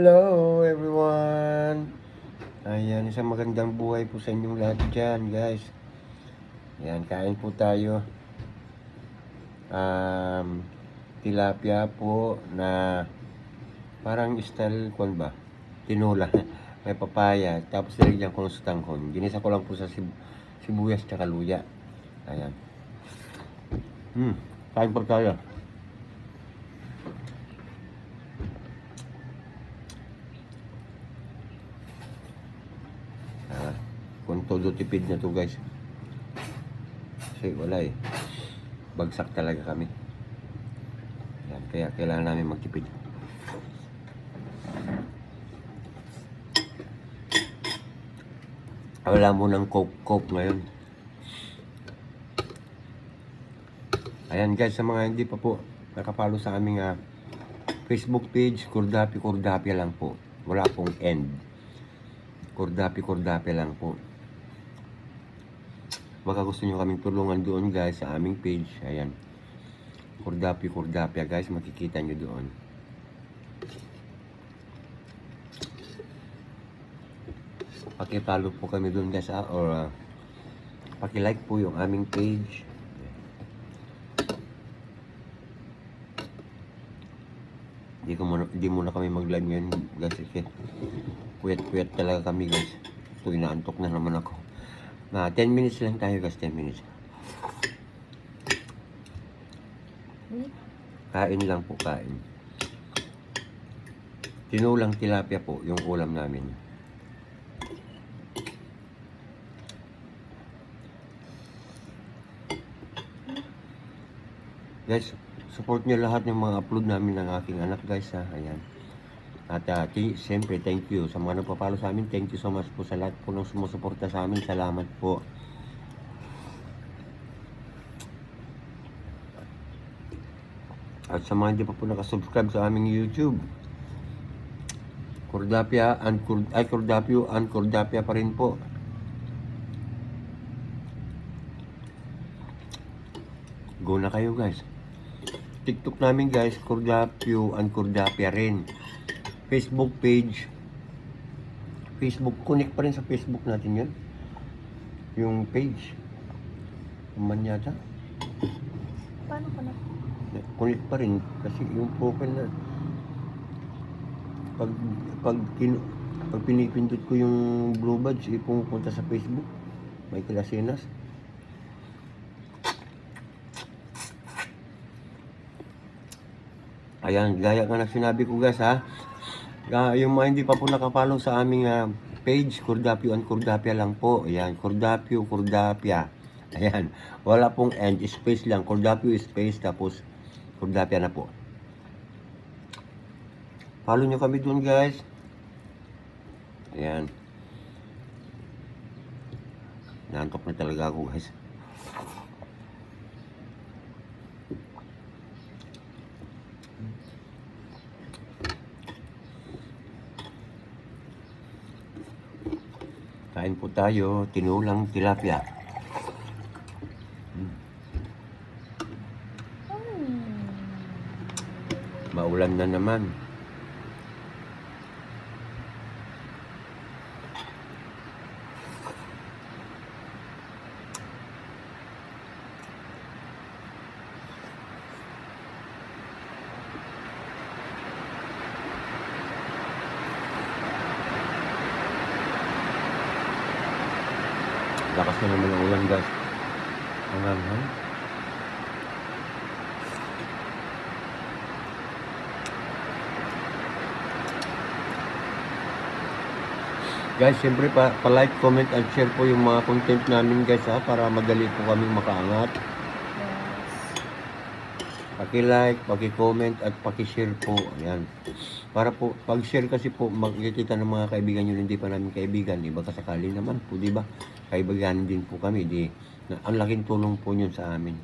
Hello everyone! Ayan, isang magandang buhay po sa inyong lahat dyan guys. Ayan, kain po tayo. Tilapia po na parang style kwan ba? Tinola. May papaya, tapos nilagyan ko ng sutanghon. Ginisa ko lang po sa sibuyas tsaka luya. Ayan. Kain po tayo. Kung todo tipid na to guys. Kasi wala eh. Bagsak talaga kami. Yan, kaya kailangan namin magtipid. Wala mo ng coke ngayon. Ayan guys, sa mga hindi pa po nakapalo sa aming Facebook page, Kurdapi lang po. Wala pong end. Kurdapi lang po. Baka gusto nyo kaming tulungan doon guys sa aming page. Ayan. Kurdapi guys, makikita nyo doon. Pakipalo po kami doon guys or pakilike po yung aming page. Hindi muna kami mag-live ngayon guys. Puyat talaga kami guys. Ito, inaantok na naman ako. 10 minutes lang tayo guys, 10 minutes. Kain lang po, kain. Tinulang tilapia po, yung ulam namin. Guys, support nyo lahat ng mga upload namin ng aking anak guys Ayan. At siyempre thank you sa mga nagpapalo sa amin. Thank you so much po sa lahat po ng sumusuporta sa amin. Salamat po. At sa mga hindi pa po nakasubscribe sa aming YouTube, Kurdapia pa rin po. Go na kayo guys. TikTok namin guys, Kurdapia rin. Facebook page. Connect pa rin sa Facebook natin yun. Yung page. Kuman yata. Paano connect? Connect pa rin. Kasi yung profile na pag pinipindot ko yung blue badge, pumunta sa Facebook. Michael Asinas. Ayan, gaya nga na sinabi ko guys yung mga hindi pa po nakapollow sa aming page, Kurdapia lang po. Ayan, Kurdapia. Ayan, wala pong end, space lang. Kurdapio space, tapos Kurdapia na po. Follow nyo kami dun guys. Ayan. Naantok na talaga ako guys. Kain po tayo, tinulang tilapia. Maulan na naman. Lakas na naman ang ulan guys. Hanggang guys, siyempre pa-like, comment, and share po yung mga content namin guys para madali po kami makaangat. Paki-like, paki-comment, at paki-share po. Ayan. Para po, pag-share kasi po, makikita ng mga kaibigan nyo hindi pa namin kaibigan. Iba kasakali naman po, di ba? Kaibigan din po kami. Ang laking tulong po yun sa amin.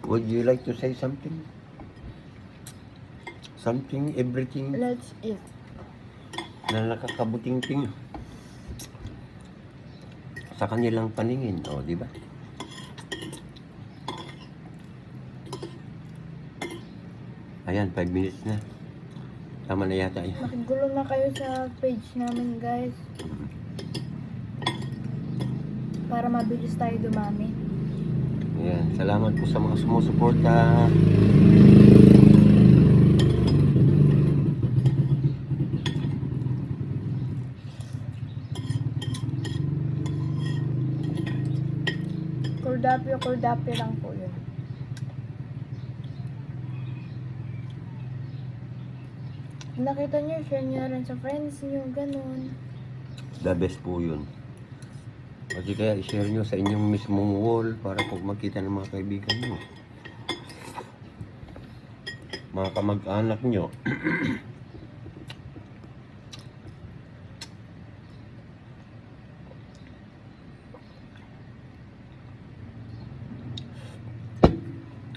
Would you like to say something? Something, everything? Let's eat. Na nakakabuting-ting sa kanilang paningin, di ba? Ayan, 5 minutes na. Tama na yata yun. Makigulo na kayo sa page namin, guys. Para mabilis tayo dumami. Ayan, salamat po sa mga sumusuporta. Kordapyo lang po yun. Kung nakita nyo, share nyo na rin sa friends nyo, ganun. The best po yun. Kasi kaya i-share nyo sa inyong mismong wall para po makita ng mga kaibigan nyo. Mga kamag-anak nyo.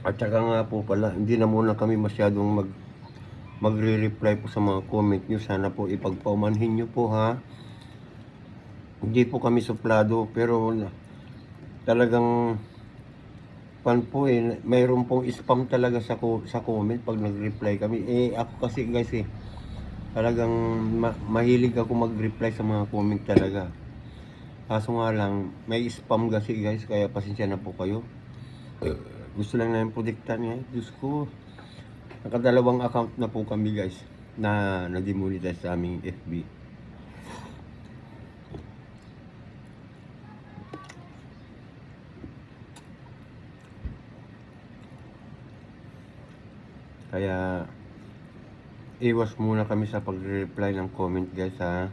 At saka nga po pala, hindi na muna kami masyadong magre-reply po sa mga comment nyo. Sana po ipagpaumanhin nyo po ha. Hindi po kami suplado pero talagang po mayroon pong spam talaga sa comment pag nag-reply kami. Ako kasi guys talagang mahilig ako mag-reply sa mga comment talaga. Kaso nga lang, may spam kasi guys, kaya pasensya na po kayo. Gusto lang namin protektahan nga. Diyos ko, nakadalawang account na po kami guys na na-demonetize sa aming FB. Kaya iwas muna kami sa pag-reply ng comment guys ha.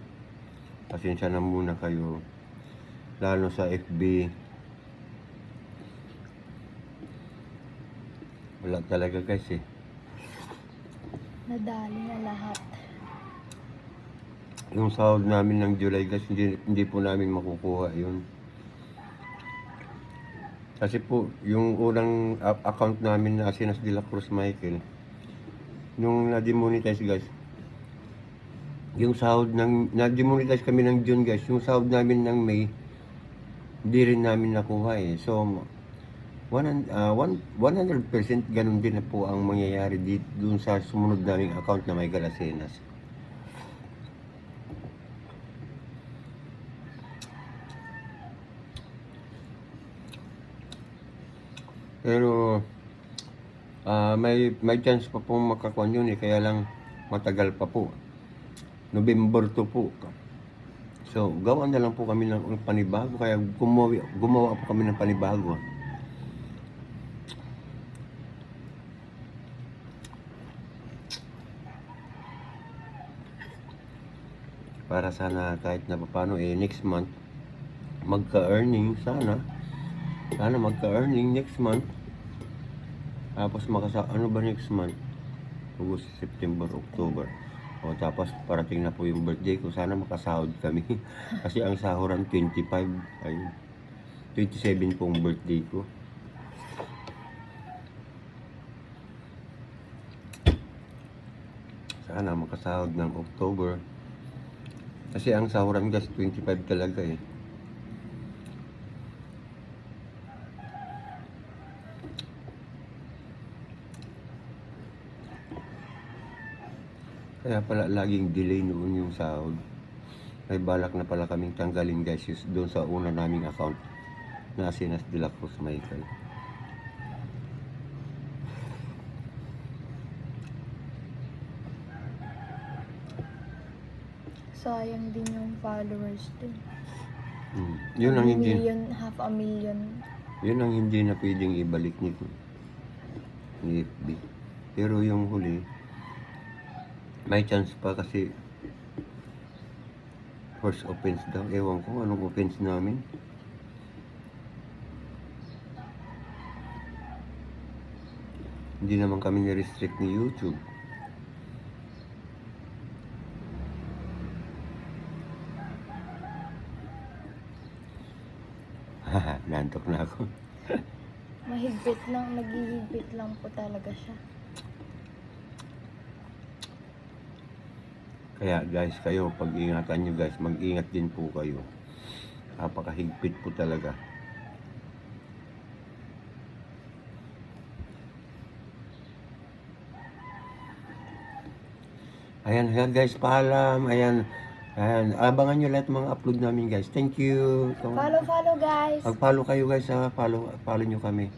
Pasensya na muna kayo. Lalo sa FB. Wala talaga guys Nadali na lahat. Yung sahod namin ng July guys, hindi po namin makukuha yun. Kasi po, yung unang account namin na Asinas de la Cruz Michael, nung na-demonetize guys, yung sahod na-demonetize kami ng June guys, yung sahod namin ng May, hindi rin namin nakuha So, 100% ganun din na po ang mangyayari dito dun sa sumunod naming account na Michael Asinas. Pero may chance pa pong makakuha yun kaya lang matagal pa po. November 2 po. So, gawa na lang po kami ng panibago kaya gumawa po kami ng panibago. Para sana kahit na paano next month magka-earning sana magka-earning next month. Tapos ano ba next month? August, September, October. O tapos parating na po yung birthday ko. Sana makasahod kami. Kasi ang sahuran 25 ay 27 pong birthday ko. Sana makasahod ng October. Kasi ang sahuran guys 25 talaga Kaya pala laging delay noon yung sahod. May balak na pala kaming tanggalin guys doon sa una naming account na Asinas de la Cruz Michael. Sayang din yung followers din. Yun ang hindi Half a million. Yun ang hindi na pwedeng ibalik ni FB. Pero yung huli, may chance pa kasi first offense daw. Ewan ko anong offense namin. Hindi naman kami ni-restrict ni YouTube. Haha, nantok na ako. Naghihigpit lang po talaga siya. Kaya guys, kayo, pag-ingatan nyo guys, mag-ingat din po kayo. Napakahigpit po talaga. Ayan, ayan guys, paalam. Ayan, ayan. Abangan nyo lahat ng mga upload namin guys. Thank you. Follow guys. Mag-follow kayo guys ha. Follow nyo kami.